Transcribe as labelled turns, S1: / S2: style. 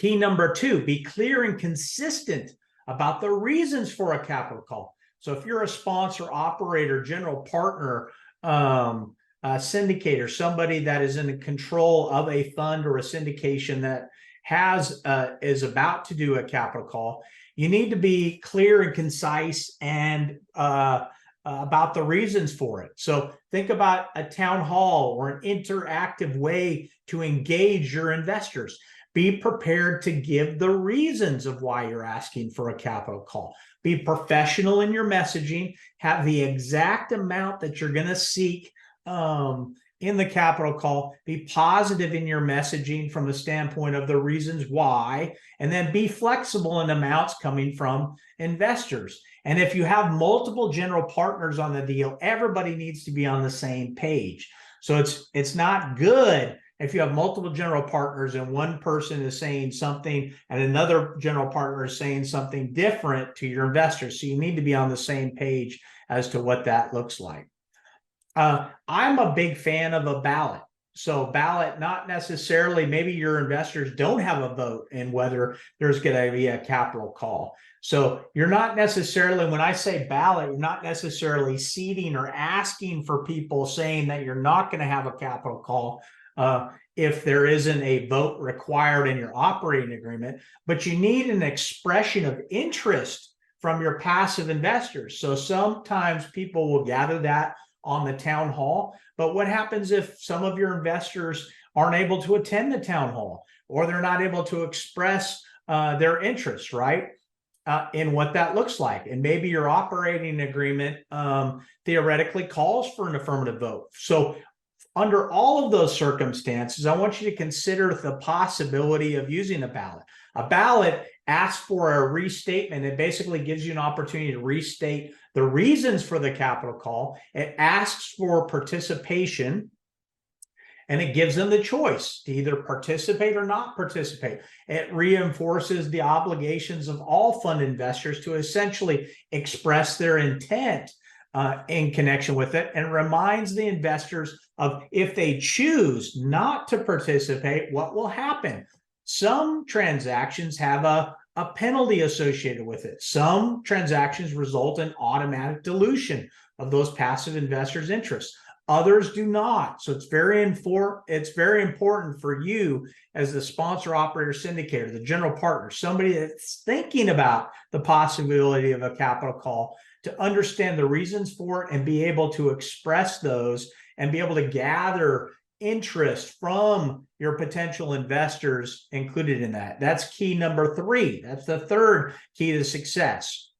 S1: Key number 2, be clear and consistent about the reasons for a capital call. So if you're a sponsor, operator, general partner, syndicator, somebody that is in control of a fund or a syndication that is about to do a capital call, you need to be clear and concise and about the reasons for it. So think about a town hall or an interactive way to engage your investors. Be prepared to give the reasons of why you're asking for a capital call. Be professional in your messaging. Have the exact amount that you're going to seek in the capital call. Be positive in your messaging from the standpoint of the reasons why, and then be flexible in amounts coming from investors. And if you have multiple general partners on the deal, everybody needs to be on the same page. So it's not good if you have multiple general partners and one person is saying something and another general partner is saying something different to your investors. So you need to be on the same page as to what that looks like. I'm a big fan of a ballot. So ballot, not necessarily, maybe your investors don't have a vote in whether there's going to be a capital call. So you're not necessarily, when I say ballot, you're not necessarily seeding or asking for people saying that you're not going to have a capital call if there isn't a vote required in your operating agreement, but you need an expression of interest from your passive investors. So sometimes people will gather that on the town hall, but what happens if some of your investors aren't able to attend the town hall, or they're not able to express their interest, right? In what that looks like. And maybe your operating agreement theoretically calls for an affirmative vote. So under all of those circumstances, I want you to consider the possibility of using a ballot. A ballot asks for a restatement. It basically gives you an opportunity to restate the reasons for the capital call. It asks for participation, and it gives them the choice to either participate or not participate. It reinforces the obligations of all fund investors to essentially express their intent in connection with it, and reminds the investors of, if they choose not to participate, what will happen. Some transactions have a penalty associated with it. Some transactions result in automatic dilution of those passive investors' interests. Others do not. So it's very important for you as the sponsor, operator, syndicator, the general partner, somebody that's thinking about the possibility of a capital call, to understand the reasons for it and be able to express those and be able to gather interest from your potential investors included in that. That's key number 3. That's the third key to success.